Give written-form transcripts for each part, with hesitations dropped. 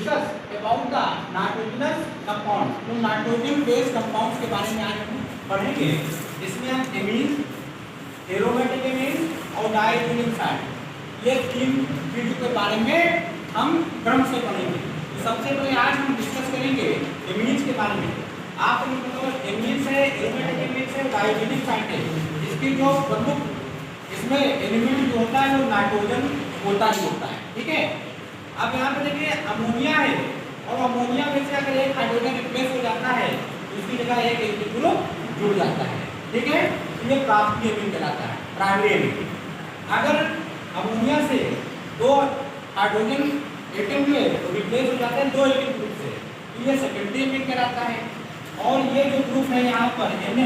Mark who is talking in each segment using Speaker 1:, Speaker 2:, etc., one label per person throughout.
Speaker 1: Discuss about the nitrogenous compound. तो nitrogen based compounds के बारे में आज हम पढ़ेंगे। इसमें हम एमीन, एरोमेटिक एमीन और डायथोनिक सल्फाइड, ये तीन चीजों के बारे में हम क्रम से पढ़ेंगे। तो सबसे पहले आज हम डिस्कस करेंगे एमीन्स के बारे में। आपको मतलब एमीन्स है, एरोमेटिक एमीन्स है, डायथोनिक सल्फाइड है। इसकी जो प्रमुख इसमें एलिमेंट जो होता है वो नाइट्रोजन होता ही होता है, ठीक है। अब यहाँ पे देखिए अमोनिया है और अमोनिया में से अगर एक हाइड्रोजन रिप्लेस हो जाता है तो उसकी जगह एक एल्किल ग्रुप जुड़ जाता है, ठीक है। ये प्राथमिक एमीन कहलाता है, प्राइमरी एमीन। अगर अमोनिया से दो हाइड्रोजन एटम में रिप्लेस हो जाते हैं दो एल्किल ग्रुप से, तो ये सेकेंडरी एमीन कहलाता है। और ये जो ग्रुप है यहाँ पर N,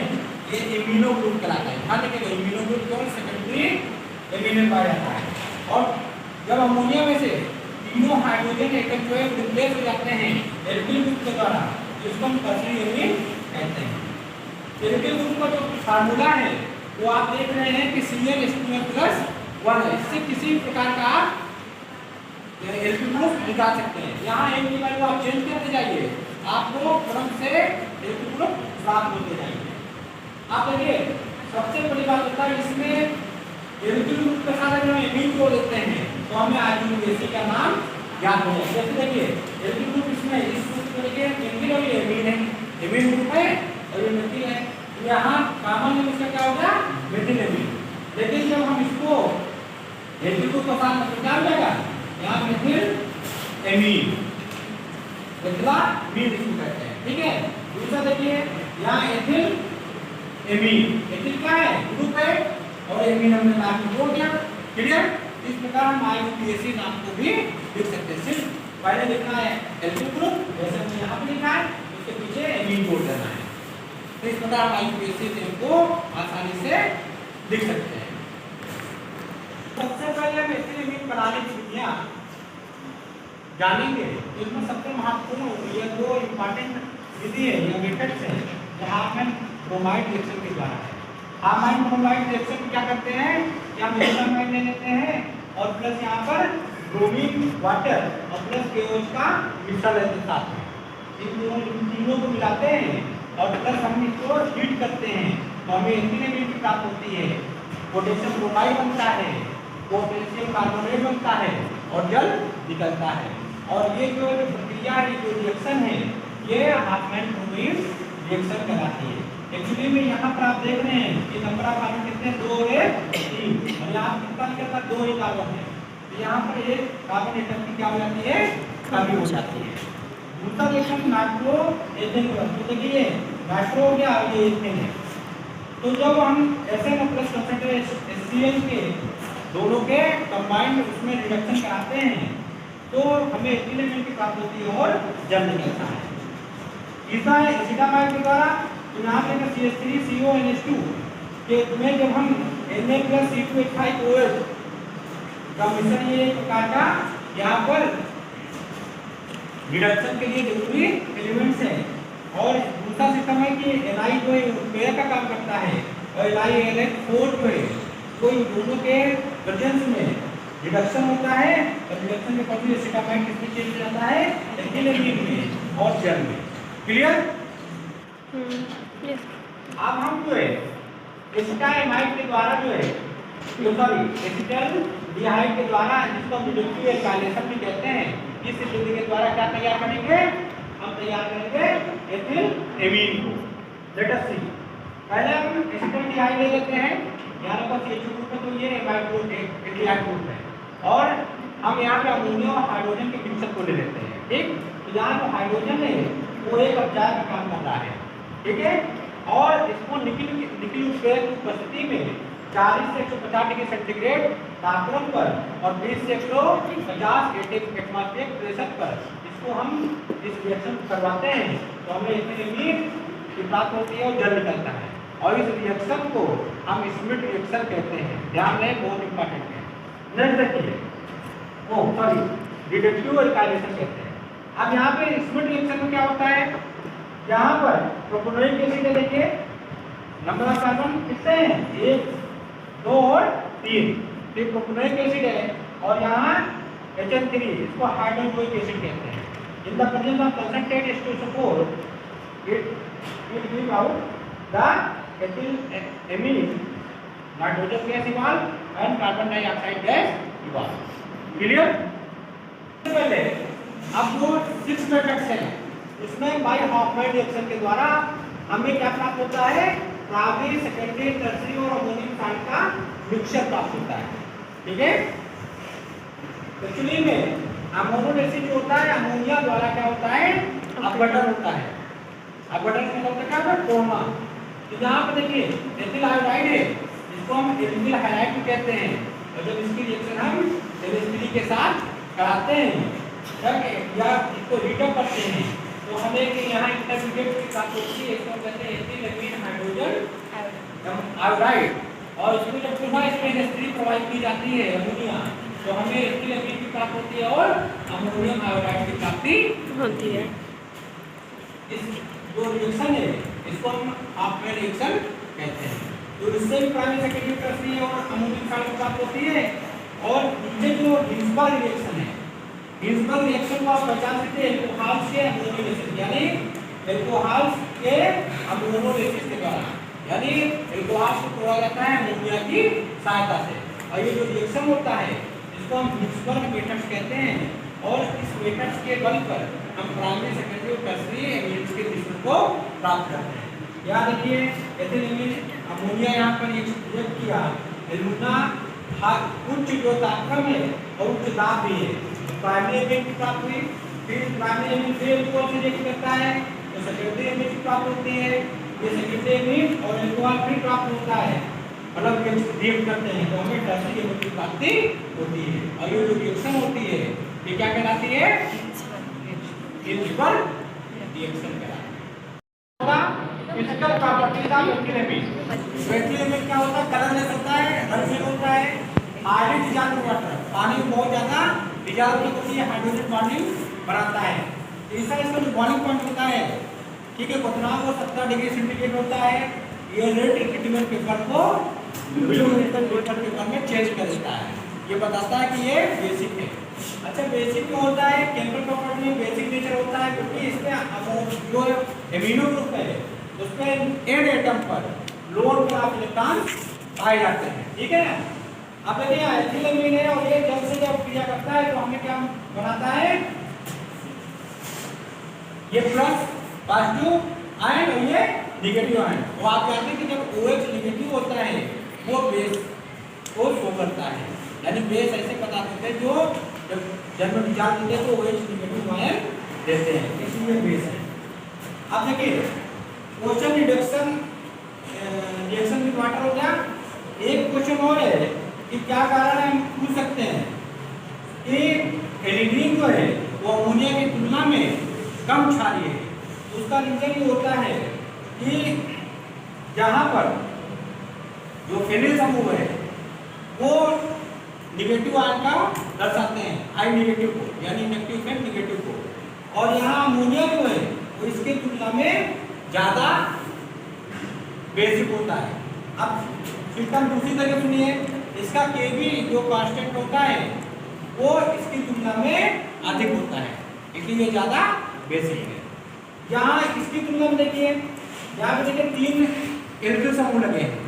Speaker 1: ये इम्यूनो ग्रुप कहलाता है। ध्यान रखिएगा, इम्यूनो ग्रुप केवल सेकेंडरी एमीन में पाया जाता है। और जब अमोनिया में से तीनों हाइड्रोजन एटम जो है रिप्लेस हो जाते हैं एल्किल ग्रुप के द्वारा, इसको हम टर्शियरी एमीन कहते हैं। एल्किल ग्रुप का जो फार्मूला है वो आप देख रहे हैं कि CnH2n+1 है। इससे किसी प्रकार का आप एल्किल ग्रुप निकाल सकते हैं। यहाँ एक की वैल्यू आप चेंज करते जाइए, आपको क्रम से एल्किल ग्रुप प्राप्त होते जाएंगे। आप देखिए सबसे बड़ी बात होता है इसमें एल्किल ग्रुप के साथ अगर हम एमीन जोड़ देते हैं तो हमें आईयूपीएसी का नाम याद हो जाएगा। जैसे देखिए एल्किल ग्रुप इसमें इस ग्रुप को देखिए एल्किल और एमीन है, एमीन ग्रुप है और ये मेथिल है। तो यहाँ कॉमन में इसका क्या होगा, मेथिल एमीन। लेकिन जब हम इसको एल्किल ग्रुप के साथ मतलब क्या हो जाएगा, यहाँ मेथिल एमीन, मेथिलामीन इसको कहते हैं, ठीक है। दूसरा देखिए यहाँ एथिल एमीन, एथिल क्या है, ग्रुप है और एमीन हमने नाम जोड़ दिया, क्लियर। इस प्रकार हम आईयूपीएसी नाम को भी लिख सकते हैं। सिर्फ पहले लिखना है एल्किल ग्रुप, जैसे हमने यहाँ पे लिखा है, उसके पीछे एमीन जोड़ देना है। तो इस प्रकार हम आईयूपीएसी नेम को आसानी से लिख सकते हैं। सबसे पहले हम एथिल एमीन बनाने की विधियां जानेंगे। इसमें सबसे महत्वपूर्ण होगी ये दो इम्पॉर्टेंट विधि है या मेथड्स है जहाँ हम ब्रोमाइड रिएक्शन के द्वारा है। हाइमाइन ब्रोमाइड रिएक्शन क्या करते हैं, या मेथामाइड ले लेते हैं और प्लस यहाँ पर ब्रोमीन वाटर और प्लस KOH का मिश्रण लेते हैं साथ में। इन तीनों को मिलाते हैं और प्लस हम इसको हीट करते हैं तो हमें एथिल एमीन प्राप्त होती है। पोटेशियम ब्रोमाइड बनता है, पोटेशियम कार्बोनेट बनता है और जल निकलता है। और ये जो प्रक्रिया है, जो रिएक्शन है, ये हाइमाइन ब्रोमाइड रिएक्शन कहलाती है। एक्चुअली में यहाँ पर आप देख रहे हैं कि नंबर ऑफ कार्बन कितने 2 है 3 और यहाँ कितना निकलता 2 ही कार्बन है। तो यहाँ पर एक कार्बन एटम की क्या हो जाती है, कमी हो जाती है। दूसरा रिएक्शन नाइट्रो एथेन, तो देखिए नाइट्रो हो गया, ये एथेन है। तो जब हम SN प्लस कंसंट्रेट HCl के दोनों के कंबाइंड उसमें रिडक्शन कराते हैं तो हमें एथिल एमीन की प्राप्त होती है और जल निकलता है। तीसरा है एसिटामाइड के द्वारा। तो यहाँ पे CH3CONH2 के में जब हम Na+C2H5OH का मिश्रण, ये एक प्रकार का यहाँ पर रिडक्शन के लिए जरूरी एलिमेंट्स है। और दूसरा सिस्टम है कि Ni जो है पेयर का काम करता है और NiLH4 जो है तो इन दोनों के प्रेजेंस में रिडक्शन होता है और रिडक्शन के बाद एसिटामाइड किसमें चेंज हो जाता है, एथिल एमीन में और जल में, क्लियर। अब हम जो है एसिटामाइड के द्वारा जो है, सॉरी एसिटाल्डिहाइड के द्वारा, जिसको हम रिडक्टिव एल्काइलेशन भी कहते हैं, इस विधि के द्वारा क्या तैयार करेंगे, हम तैयार करेंगे एथिल एमीन को। लेट अस सी, पहले हम एसिटाल्डिहाइड ले लेते हैं, यहाँ पर CH ग्रुप है तो ये एमाइड ग्रुप है, एल्डिहाइड ग्रुप है, और हम यहाँ पे अमोनिया और हाइड्रोजन के मिक्सचर को ले लेते हैं, ठीक। तो यहाँ जो हाइड्रोजन है वो एक अपचायक का काम कर रहा है, ठीक है। और इसको निकिल उत्प्रेरक की उपस्थिति में 40 से 150 डिग्री सेंटीग्रेड तापमान पर और 20 से 150 एटमॉस्फेरिक प्रेशर पर इसको हम इस रिएक्शन करवाते हैं तो हमें एथिल एमीन की प्राप्त होती है और जल निकलता है। और इस रिएक्शन को हम स्मिट रिएक्शन कहते हैं, ध्यान रहे, बहुत इंपॉर्टेंट है। नेक्स्ट देखिए, रिडक्टिव एल्काइलेशन कहते हैं। अब यहाँ पे स्मिट रिएक्शन में क्या होता है, यहाँ पर प्रोपेनोइक एसिड है, देखिए नंबर ऑफ कार्बन कितने हैं, 1 2 और 3, तो प्रोपेनोइक एसिड है और यहाँ HN3, इसको हाइड्रोक्लोरिक एसिड कहते हैं। In the presence of concentrated H2SO4, it will give out the ethylamine, nitrogen gas evolve and carbon dioxide gas evolve. Clear? पहले अब जो 6 मेथड्स हैं उसमें बाय हॉफमैन रिएक्शन के द्वारा हमें क्या प्राप्त होता है? प्राइमरी, सेकेंडरी, टर्शियरी और अमोनियम सॉल्ट का मिक्सचर प्राप्त होता है। ठीक है? एक्चुअली में अमोनोडेसिस जो होता है अमोनिया द्वारा क्या होता है? अपघटन होता है। अपघटन का मतलब क्या है? तोड़ना। तो यहाँ पे देखिए एथिल आयोडाइड है, इसको हम एल्किल हैलाइड भी कहते हैं, और जब इसकी रिएक्शन हम NH3 के साथ कराते हैं या इसको हीटअप करते हैं तो हमें कि यहाँ इंटरमीडिएट की प्राप्ति होती है, इसको कहते हैं एथिल हाइड्रोजन आयोडाइड। और इसमें जब पुनः इसमें NH3 प्रोवाइड की जाती है अमोनिया तो हमें एथिल की प्राप्ति होती है और अमोनियम आयोडाइड की प्राप्ति होती है। इस जो रिएक्शन है इसको हम हॉफमैन रिएक्शन कहते हैं। तो इससे भी प्राइमरी, सेकेंडरी, टर्शियरी और अमोनियम सॉल्ट की प्राप्ति होती है। और ये जो हिल्सबर्ग रिएक्शन है, हिल्सबर्ग रिएक्शन को आप पहचान सकते हैं एल्कोहल्स के अमोनोलेसिस, यानी एल्कोहल्स के अमोनोलेसिस के द्वारा, यानी एल्कोहल्स को तोड़ा जाता है अमोनिया की सहायता से। और ये जो रिएक्शन होता है इसको हम हिल्सबर्ग मेथड्स कहते हैं। और इस मेथड्स के बल पर हम प्राइमरी, सेकेंडरी और टर्शियरी एमिन्स के मिश्रण को प्राप्त करते हैं। याद रखिए एथिलीन अमोनिया यहाँ पर रिएक्ट किया, एल्यूमिना उच्च जो तापक्रम है और उच्च दाब भी है, प्राइमरी एमिन की प्राप्त हुई, फिर प्राइमरी एमिन से एल्कोहल से रिएक्ट करता है तो सेकेंडरी एमिन की प्राप्त होती है, ये सेकेंडरी एमिन और एल्कोहल फिर प्राप्त होता है, मतलब रिएक्ट करते हैं तो हमें टर्शियरी एमिन की प्राप्ति होती है। और ये जो रिएक्शन होती है ये क्या कहलाती है? हिल्सबर्ग रिएक्शन कहलाती है। Physical properties of ethylene. Ethylene क्या होता है? कलरलेस होता है, अनफिल होता है, हाईली डिजॉल्व्ड वाटर, पानी में बहुत ज्यादा डिजॉल्व होती है, हाइड्रोजन बॉन्डिंग बनाता है। तीसरा इसका जो बॉइलिंग पॉइंट होता है, ठीक है, कितना वो 70 डिग्री सेंटीग्रेड होता है। ये रेड लिटमस पेपर को ब्लू लिटमस पेपर में चेंज कर देता है, ये बताता है कि ये बेसिक है। अच्छा, बेसिक क्यों होता है? केमिकल प्रॉपर्टी में बेसिक नेचर होता है क्योंकि इसमें जो एमिनो ग्रुप है उसमें एंड एटम पर लोअर क्लास इलेक्ट्रॉन पाए जाते हैं। ठीक है, अब देखिए एथिलीन है और ये जल से जब क्रिया करता है तो हमें क्या बनाता है? ये प्लस पॉजिटिव आयन और ये नेगेटिव आयन। तो आप जानते हैं कि जब OH नेगेटिव होता है वो बेस को शो करता है, यानी बेस ऐसे पदार्थ होते हैं जो जब में विचार देते हैं तो OH नेगेटिव आयन देते हैं, इसलिए बेस है। अब देखिए question reduction reaction with water हो गया। एक क्वेश्चन और है कि क्या कारण है, हम पूछ सकते हैं कि एलिनीन जो है वो अमोनिया की तुलना में कम क्षारीय है। उसका रीजन ये होता है कि जहाँ पर जो फेनिल समूह है वो निगेटिव आयन का दर्शाते हैं, आई नेगेटिव को, यानी इफेक्टिव से नेगेटिव को, और यहाँ अमोनिया जो है वो इसके तुलना में ज्यादा बेसिक होता है। अब सिस्टम दूसरी तरह सुनिए, इसका Kb जो कांस्टेंट होता है वो इसकी तुलना में अधिक होता है, इसलिए ज्यादा बेसिक है। यहाँ इसकी तुलना में देखिए, यहाँ पे देखिए 3 एल्किल समूह लगे हैं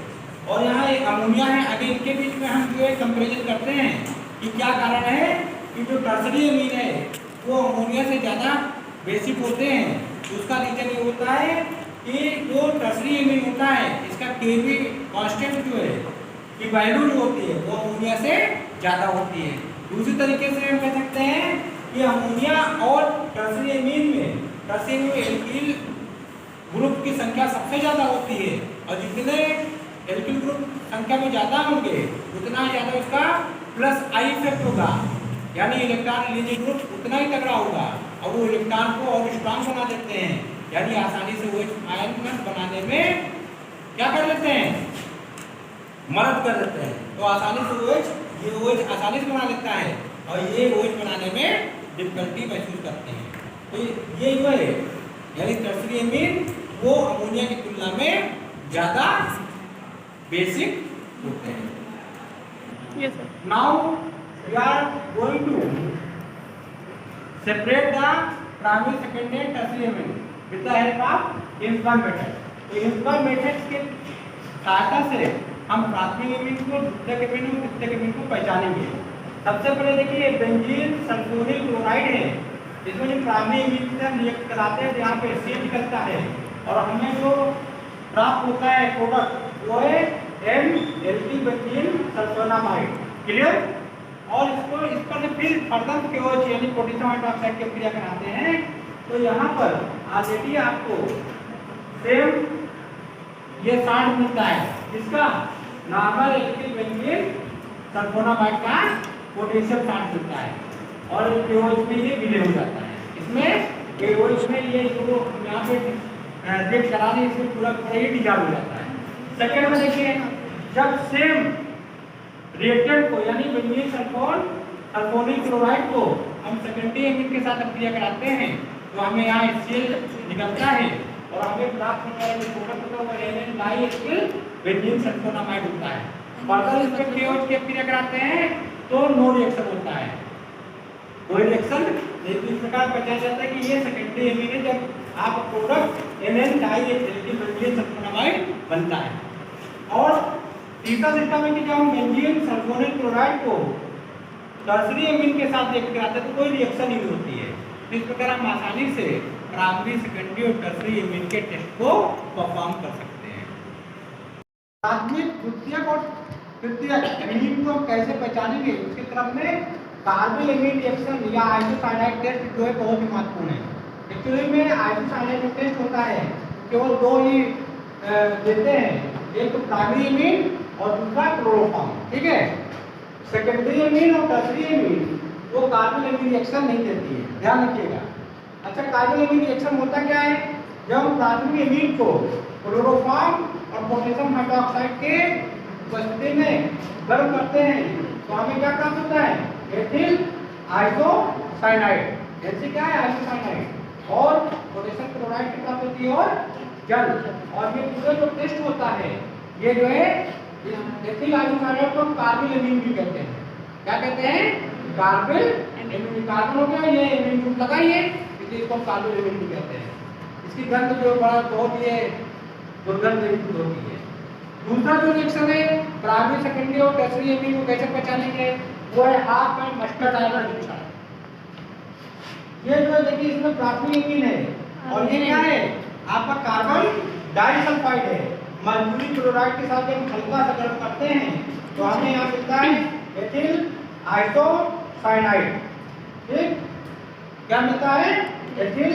Speaker 1: और यहाँ एक अमोनिया है। अगर इनके बीच में हम जो है कंपेरिजन करते हैं कि क्या कारण है कि जो टर्शियरी एमीन है वो अमोनिया से ज़्यादा बेसिक होते हैं, उसका रीजन ये होता है कि जो टर्शियरी एमीन होता है इसका Kb कांस्टेंट जो है कि वैल्यू जो होती है वो अमोनिया से ज़्यादा होती है। दूसरी तरीके से हम कह सकते हैं कि अमोनिया और टर्शियरी एमीन में एल्किल ग्रुप की संख्या सबसे ज़्यादा होती है, और जितने एल्किल ग्रुप संख्या में ज़्यादा होंगे उतना ज़्यादा उसका प्लस आई इफेक्ट होगा, यानी इलेक्ट्रॉन रिलीजिंग ग्रुप उतना ही तगड़ा होगा और वो इलेक्ट्रॉन को और स्ट्रॉन्ग बना देते हैं, यानी आसानी से OH आयन बनाने में क्या कर लेते हैं? मदद कर देते हैं। तो आसानी से OH आसानी से बना लेता है और ये OH बनाने में डिफिकल्टी महसूस करते हैं। तो ये जो है यानी टर्शियरी एमीन वो अमोनिया की तुलना में ज़्यादा बेसिक होते हैं।
Speaker 2: Yes, sir.
Speaker 1: Now we are going to separate the primary secondary and tertiary amine with the help of Hinsberg method. तो हिल्सबर्ग मेथड के सहायता से हम प्राथमिक एमिन को, द्वितीयक एमिन और तृतीयक एमिन को पहचानेंगे। सबसे पहले देखिए बेंजीन सल्फोनिल क्लोराइड है, इसमें जो प्राइमरी एमिन की तरह रिएक्ट कराते हैं यहाँ पे HCl निकलता है और हमें जो प्राप्त होता है प्रोडक्ट वो है NLP बेंजीन सल्फोनामाइड। क्लियर? और इसको इस पर से फिर फर्दर KOH यानी पोटेशियम हाइड्रोक्साइड की क्रिया कराते हैं। तो यहाँ पर ऑलरेडी आपको सेम ये 60 मिलता है, इसका नॉर्मल एल्किल बेंजीन सल्फोनामाइड का पोटेशियम 60 मिलता है और KOH में ये विलय हो जाता है। इसमें KOH में ये जो यहाँ पे रिएक्ट कराने इसमें पूरा पूरा ये डिजॉल्व हो जाता है। सेकेंड में देखिए जब सेम रिएक्टेंट को यानी बेंजीन सल्फोनिल क्लोराइड को हम सेकेंडरी एमिन के साथ क्रिया कराते हैं तो हमें यहाँ HCl निकलता है और हमें प्राप्त होने वाला जो प्रोडक्ट होता है वो NN डाइएथिल बेंजीन सल्फोनामाइड होता है। फर्दर इस पे KOH की क्रिया कराते हैं तो नो रिएक्शन होता है, कोई रिएक्शन नहीं। तो इस प्रकार पता जाता है कि ये सेकेंडरी एमिन है जब आप product NN diethyl benzene sulphonamide बनता है। और तीसरा सिस्टम है कि जब हम बेंजीन सल्फोनिल क्लोराइड को टर्शियरी एमिन के साथ रिएक्ट कराते हैं तो कोई रिएक्शन नहीं होती है। इस प्रकार हम आसानी से प्राइमरी, सेकेंडरी और टर्शियरी एमिन के टेस्ट को परफॉर्म कर सकते हैं। प्राथमिक, द्वितीयक और तृतीयक एमिन को हम कैसे पहचानेंगे उसके क्रम में कार्बोनिल एमिन रिएक्शन या आइसोसाइनाइड टेस्ट जो है बहुत ही महत्वपूर्ण है। एक्चुअली में आइसोसाइनाइड टेस्ट होता है केवल दो ही देते हैं, एक तो प्राइमरी एमिन और दूसरा क्लोरोफॉर्म। ठीक है, सेकेंडरी एमिन और टर्शियरी एमिन वो कार्बोनिल एमिन रिएक्शन नहीं देती है, ध्यान रखिएगा। अच्छा, कार्बोनिल एमिन रिएक्शन होता क्या है? जब हम प्राथमिक एमिन को क्लोरोफॉर्म और पोटेशियम हाइड्रोक्साइड के उपस्थिति में गर्म करते हैं तो हमें क्या प्राप्त होता है? Ethyl isocyanide. ऐसे क्या है? आइसोसाइनाइड। और पोटेशियम क्लोराइड की प्राप्त होती है और जल। और ये पूरा जो टेस्ट होता है ये जो है एथिल आइसोसाइनाइड को कार्बोनिल एमिन भी कहते हैं। क्या कहते हैं? Carbonyl amine. कार्बन हो गया, ये एमिन ग्रुप लगाइए, इसलिए इसको कार्बोनिल एमिन भी कहते हैं। इसकी गंध जो बड़ा बहुत ही दुर्गंध युक्त होती है। दूसरा जो रिएक्शन है प्राइमरी, सेकेंडरी और टर्शियरी एमिन को कैसे पहचानेंगे वो है half and mustard ion reaction. ये जो देखिए इसमें प्राथमिक एमिन है और ये क्या है? आपका कार्बन डाइसल्फाइड है। मर्क्यूरी क्लोराइड के साथ जब हल्का सा गर्म करते हैं तो हमें यहाँ मिलता है एथिल आइसोसाइनाइड। ठीक, क्या मिलता है? Ethyl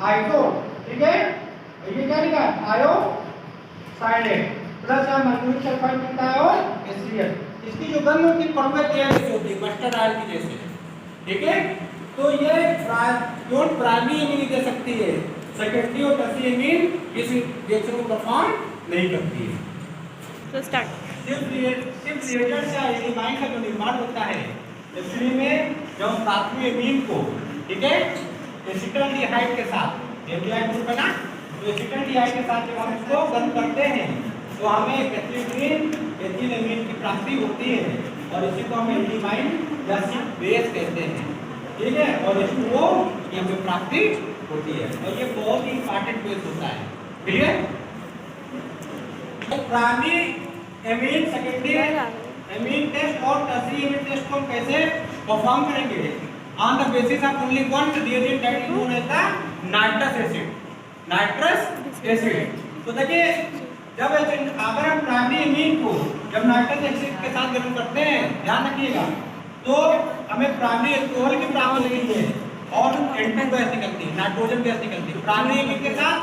Speaker 1: iso. ठीक है, ये क्या लिखा है? आयोसाइनेट प्लस यहाँ मर्क्यूरी सल्फाइड मिलता है और HCl। इसकी जो गंध होती है कड़वे तेल जैसी होती है, मस्टर्ड ऑयल की जैसे। ठीक है, तो ये केवल प्राइमरी एमिन दे सकती है, सेकेंडरी और टर्शियरी एमिन इस रिएक्शन को परफॉर्म नहीं करती है।
Speaker 2: तो स्टार्ट
Speaker 1: सिर्फ रिएजेंट से एमाइन का जो निर्माण होता है एक्चुअली में जब प्राथमिक एमिन को, ठीक है, एसिटल्डिहाइड के साथ, एल्डिहाइड ग्रुप है ना, तो एसिटल्डिहाइड के साथ जब हम इसको गर्म करते हैं तो हमें एथिल एमिन की प्राप्ति होती है और इसी को हम एल्डिहाइड या सिर्फ बेस कहते हैं। ठीक है, और इसको यहाँ पे प्राप्ति होती है और ये बहुत ही इंपॉर्टेंट बेस होता है। Clear? Primary amine, secondary amine test और टर्शियरी एमिन टेस्ट को हम कैसे परफॉर्म करेंगे? On the basis of only one reagent that is known as the nitrous acid. Nitrous acid. तो देखिए जब अगर हम प्राइमरी एमिन को जब नाइट्रस एसिड के साथ गर्म करते हैं, ध्यान रखिएगा, तो हमें प्राइमरी एल्कोहल की प्राप्ति होती है और N2 गैस निकलती है, नाइट्रोजन गैस निकलती है। प्राइमरी एमिन के साथ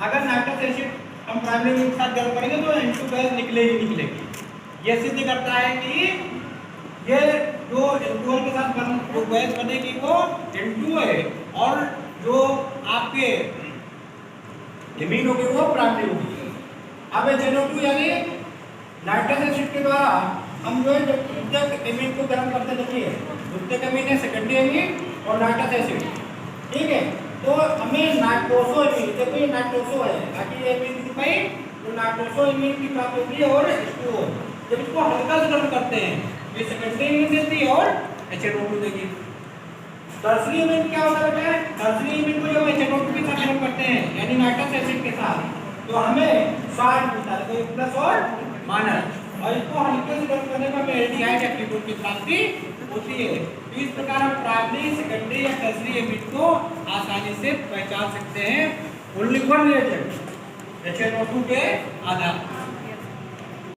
Speaker 1: अगर नाइट्रस एसिड हम प्राइमरी एमिन के साथ गर्म करेंगे तो N2 गैस निकलेगी। ये सिद्ध करता है कि ये जो एल्कोहल के साथ जो गैस बनेगी वो N2 है और जो आपके एमिन होगी वो प्राइमरी होगी। अब NO2 यानी नाइट्रस एसिड के द्वारा हम जो है जब द्वितीयक एमिन को गर्म करते देखिए, द्वितीयक एमिन है, सेकेंडरी एमिन और नाइट्रस एसिड। ठीक है, तो हमें नाइट्रोसो एमिन, देखो ये नाइट्रोसो है, बाकी एमिन ग्रुप है, तो नाइट्रोसो एमिन की प्राप्ति होती है और H2O। जब इसको हल्का से गर्म करते हैं ये सेकेंडरी एमिन देती है और HNO2 देगी। टर्शियरी एमिन क्या होता है बेटा? टर्शियरी एमिन तो हमें 60 मिलता है, तो प्लस और माइनस, और इसको हल्के से कम करने पर एल्डिहाइड या कीटोन की प्राप्ति होती है। तो इस प्रकार हम प्राइमरी, सेकेंडरी या टर्शियरी एमिड को आसानी से पहचान सकते हैं ओनली वन रिएजेंट HNO2 के आधार पर।